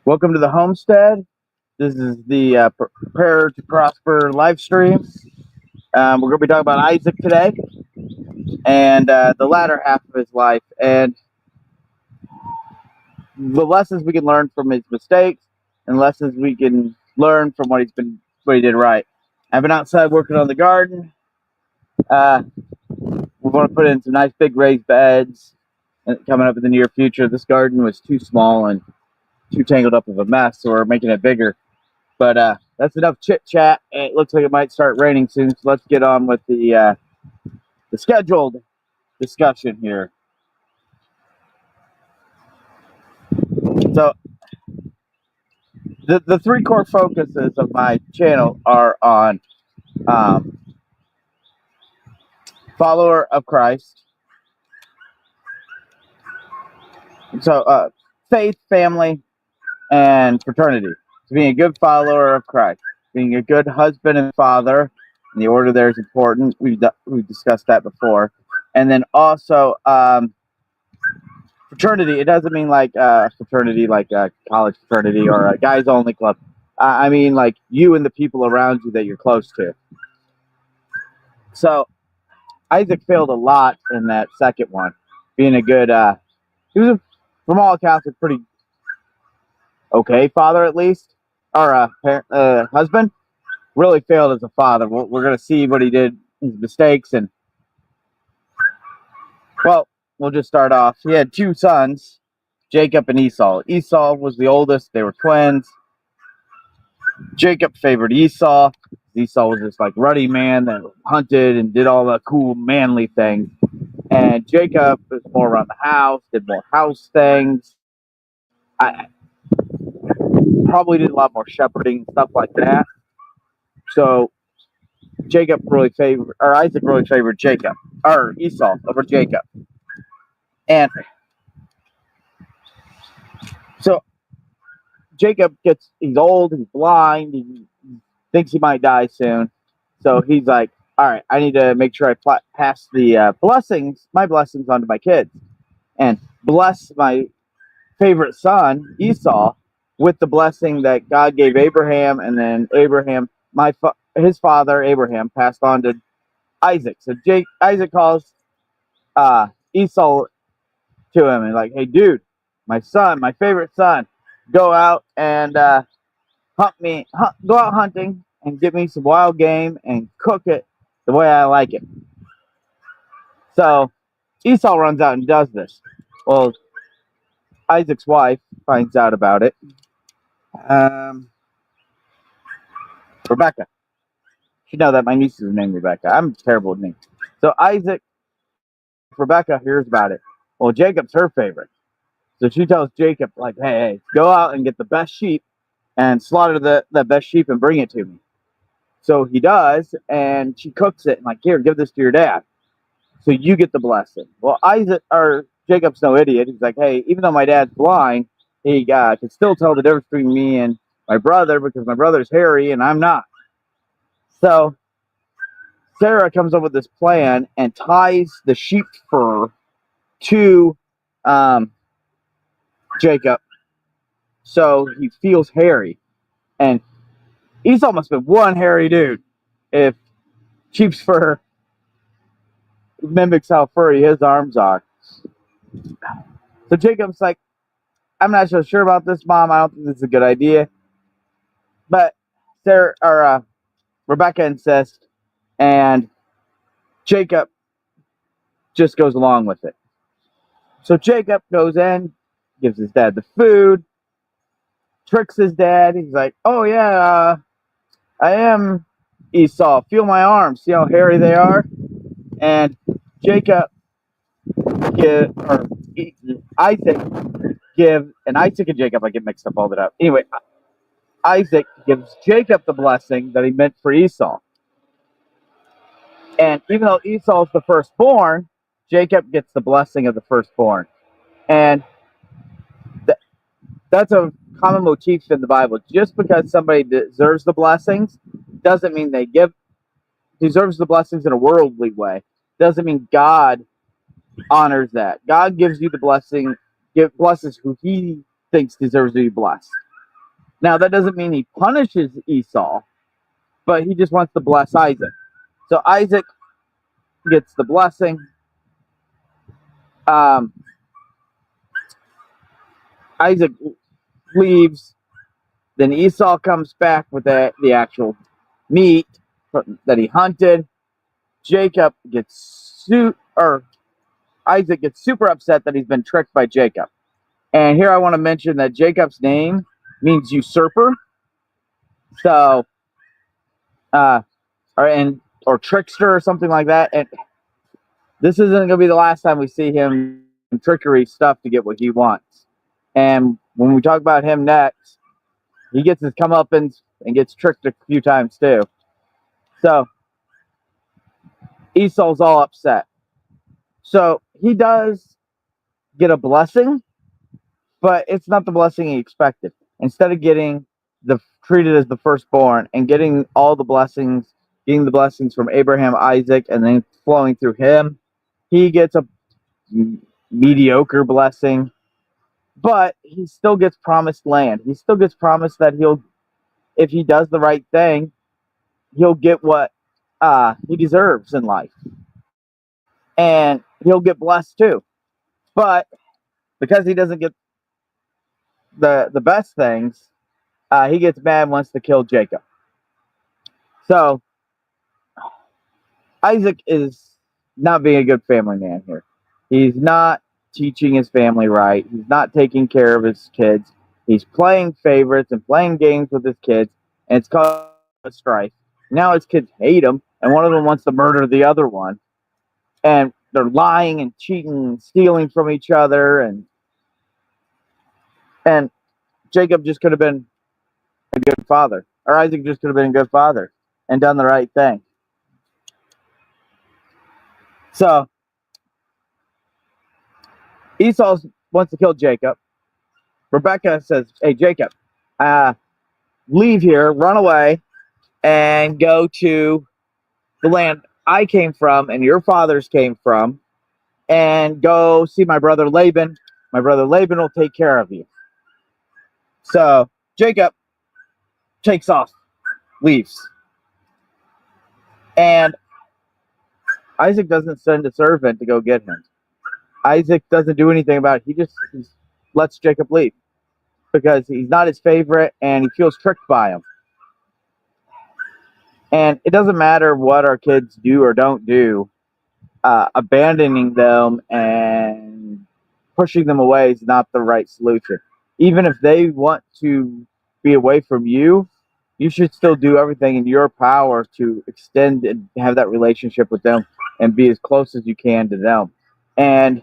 Welcome to the homestead. This is the Prepare to Prosper live stream. We're going to be talking about Isaac today and the latter half of his life and the lessons we can learn from his mistakes and lessons we can learn from what he did right. I've been outside working on the garden. We want to put in some nice big raised beds coming up in the near future. This garden was too small and too tangled up of a mess, so we're making it bigger. But that's enough chit chat. It looks like it might start raining soon, so let's get on with the scheduled discussion here. So the three core focuses of my channel are on follower of Christ. So faith, family, and fraternity. So being a good follower of Christ, being a good husband and father, and the order there is important. We've discussed that before. And then also fraternity. It doesn't mean like fraternity, like a college fraternity or a guys only club. I mean like you and the people around you that you're close to. So Isaac failed a lot in that second one, being a good. He was, from all accounts, a pretty okay father at least, or husband. Really failed as a father. We're gonna see what he did, his mistakes, and well, we'll just start off. He had two sons, Jacob and Esau. Esau was the oldest. They were twins. Jacob favored Esau. Esau was this like ruddy man that hunted and did all the cool manly things. And Jacob was more around the house, did more house things. I probably did a lot more shepherding and stuff like that. So Isaac really favored Jacob, or Esau over Jacob. And so he's old, he's blind, he thinks he might die soon. So he's like, all right, I need to make sure I pass the my blessings onto my kids and bless my favorite son, Esau, with the blessing that God gave Abraham, and then his father, Abraham, passed on to Isaac. So Isaac calls Esau to him and like, hey, dude, my son, my favorite son, go out and go out hunting and get me some wild game and cook it the way I like it. So Esau runs out and does this. Well, Isaac's wife finds out about it. Rebekah. You know that my niece is named Rebekah. I'm terrible with names. So Rebekah hears about it. Well, Jacob's her favorite. So she tells Jacob, like, hey, go out and get the best sheep and slaughter the best sheep and bring it to me. So he does, and she cooks it and like, here, give this to your dad. So you get the blessing. Well, Jacob's no idiot. He's like, hey, even though my dad's blind, he can still tell the difference between me and my brother because my brother's hairy and I'm not. So Sarah comes up with this plan and ties the sheep fur to Jacob so he feels hairy. And Esau must have been one hairy dude if sheep's fur mimics how furry his arms are. So Jacob's like, I'm not so sure about this, Mom. I don't think this is a good idea. But Rebekah insists, and Jacob just goes along with it. So Jacob goes in, gives his dad the food, tricks his dad. He's like, oh, yeah, I am Esau. Feel my arms. See how hairy they are? And Isaac Isaac and Jacob, I get mixed up all that up. Anyway, Isaac gives Jacob the blessing that he meant for Esau. And even though Esau's the firstborn, Jacob gets the blessing of the firstborn. And that's a common motif in the Bible. Just because somebody deserves the blessings doesn't mean they deserves the blessings in a worldly way. Doesn't mean God honors that. God gives you the blessing, blesses who he thinks deserves to be blessed. Now, that doesn't mean he punishes Esau, but he just wants to bless Isaac. So Isaac gets the blessing. Um, Isaac leaves. Then Esau comes back with the actual meat that he hunted. Jacob gets Isaac gets super upset that he's been tricked by Jacob. And here I want to mention that Jacob's name means usurper. So, or trickster or something like that. And this isn't going to be the last time we see him trickery stuff to get what he wants. And when we talk about him next, he gets his comeuppance and gets tricked a few times too. So Esau's all upset. So he does get a blessing, but it's not the blessing he expected. Instead of getting treated as the firstborn and getting all the blessings, getting the blessings from Abraham, Isaac, and then flowing through him, he gets a mediocre blessing, but he still gets promised land. He still gets promised that if he does the right thing, he'll get what he deserves in life. And he'll get blessed too. But because he doesn't get the best things, he gets mad and wants to kill Jacob. So Isaac is not being a good family man here. He's not teaching his family right. He's not taking care of his kids. He's playing favorites and playing games with his kids, and it's caused a strife. Now his kids hate him, and one of them wants to murder the other one. And they're lying and cheating and stealing from each other, and Jacob just could have been a good father, or Isaac just could have been a good father and done the right thing. So Esau wants to kill Jacob. Rebekah says, "Hey, Jacob, leave here, run away, and go to the land I came from and your fathers came from, and go see my brother Laban. My brother Laban will take care of you." So Jacob takes off, leaves. And Isaac doesn't send a servant to go get him. Isaac doesn't do anything about it. He just lets Jacob leave because he's not his favorite and he feels tricked by him. And it doesn't matter what our kids do or don't do, abandoning them and pushing them away is not the right solution. Even if they want to be away from you, you should still do everything in your power to extend and have that relationship with them and be as close as you can to them. And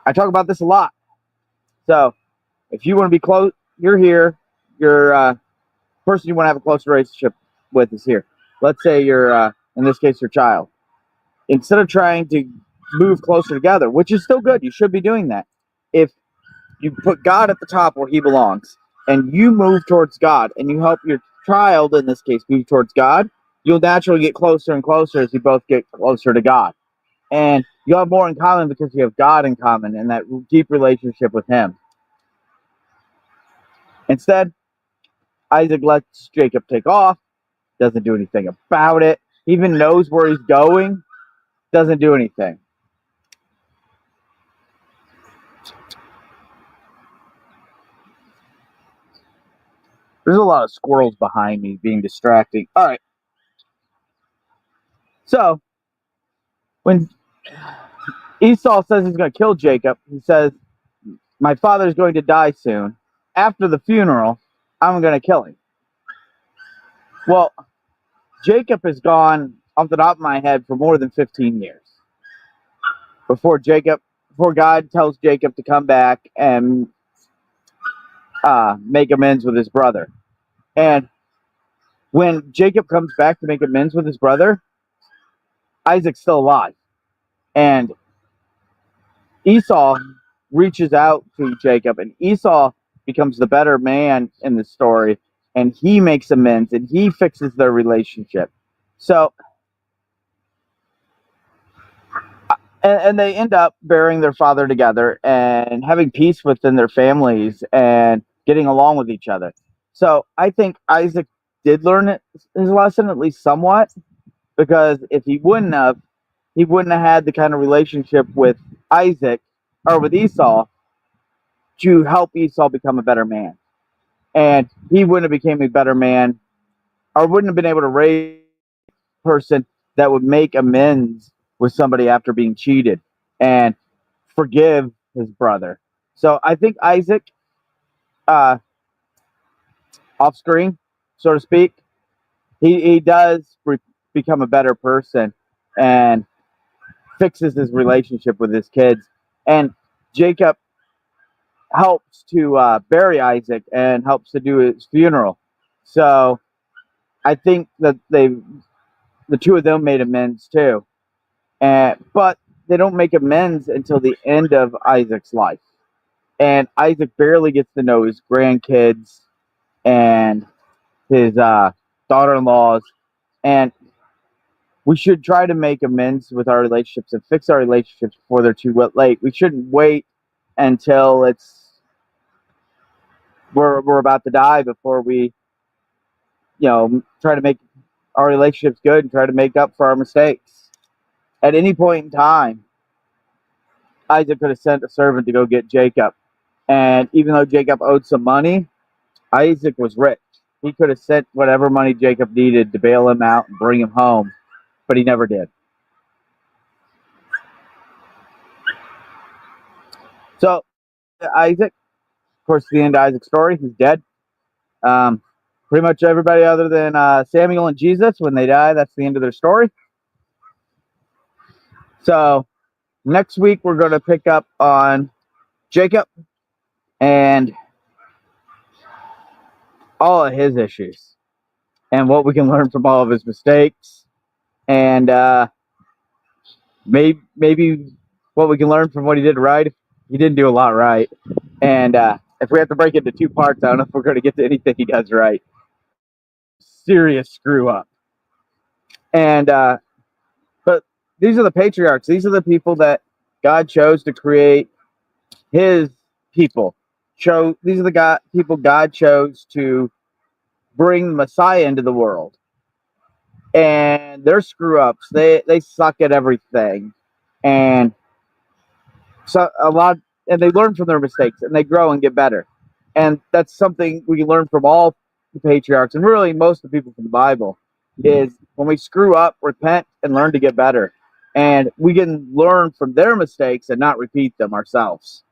I talk about this a lot. So if you want to be close, you're here. Your person you want to have a close relationship with is here. Let's say you're, in this case, your child. Instead of trying to move closer together, which is still good, you should be doing that. If you put God at the top where he belongs, and you move towards God, and you help your child, in this case, move towards God, you'll naturally get closer and closer as you both get closer to God. And you'll have more in common because you have God in common and that deep relationship with him. Instead, Isaac lets Jacob take off, doesn't do anything about it, even knows where he's going, doesn't do anything. There's a lot of squirrels behind me being distracting. All right. So, when Esau says he's going to kill Jacob, he says, "My father's going to die soon. After the funeral, I'm going to kill him." Well, Jacob has gone off the top of my head for more than 15 years before God tells Jacob to come back and make amends with his brother. And when Jacob comes back to make amends with his brother, Isaac's still alive. And Esau reaches out to Jacob, and Esau becomes the better man in the story, and he makes amends, and he fixes their relationship. So, and they end up burying their father together and having peace within their families and getting along with each other. So I think Isaac did learn his lesson, at least somewhat, because if he wouldn't have had the kind of relationship with Isaac or with Esau to help Esau become a better man. And he wouldn't have become a better man or wouldn't have been able to raise a person that would make amends with somebody after being cheated and forgive his brother. So I think Isaac, uh, off screen, so to speak, he does become a better person and fixes his relationship with his kids. And Jacob helps to bury Isaac and helps to do his funeral. So I think that the two of them made amends too. And but they don't make amends until the end of Isaac's life. And Isaac barely gets to know his grandkids and his daughter-in-laws. And we should try to make amends with our relationships and fix our relationships before they're too late. We shouldn't wait until we're about to die before we, try to make our relationships good and try to make up for our mistakes. At any point in time, Isaac could have sent a servant to go get Jacob. And even though Jacob owed some money, Isaac was rich. He could have sent whatever money Jacob needed to bail him out and bring him home, but he never did. So, Isaac, of course, the end of Isaac's story, he's dead. Um, pretty much everybody other than Samuel and Jesus, when they die, that's the end of their story. So, next week, we're going to pick up on Jacob and all of his issues and what we can learn from all of his mistakes and maybe what we can learn from what he did right. He didn't do a lot right. And if we have to break it into two parts, I don't know if we're going to get to anything he does right. Serious screw up. And but these are the patriarchs. These are the people that God chose to create his people. These are the people God chose to bring the Messiah into the world. And they're screw ups. They suck at everything. And so and they learn from their mistakes and they grow and get better. And that's something we can learn from all the patriarchs and really most of the people from the Bible is when we screw up, repent and learn to get better. And we can learn from their mistakes and not repeat them ourselves.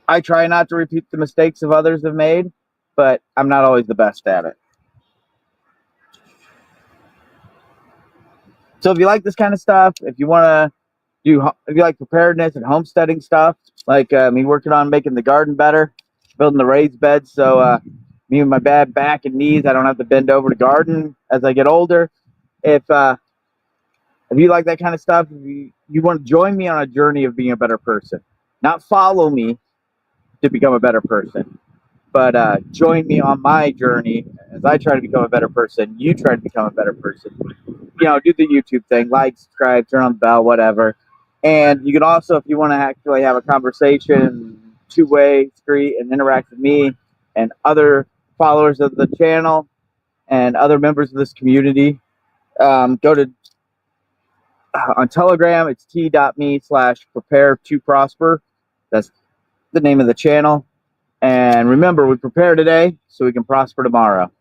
I try not to repeat the mistakes of others have made, but I'm not always the best at it. So if you like this kind of stuff, if you like preparedness and homesteading stuff, like me working on making the garden better, building the raised beds, so me and my bad back and knees, I don't have to bend over to garden as I get older. If you like that kind of stuff, if you want to join me on a journey of being a better person, not follow me to become a better person, but join me on my journey as I try to become a better person. You try to become a better person. Do the YouTube thing, like, subscribe, turn on the bell, whatever. And you can also, if you want to actually have a conversation, two-way street, and interact with me and other followers of the channel and other members of this community, go to on Telegram. It's t.me/prepare2prosper. That's the name of the channel. And remember, we prepare today so we can prosper tomorrow.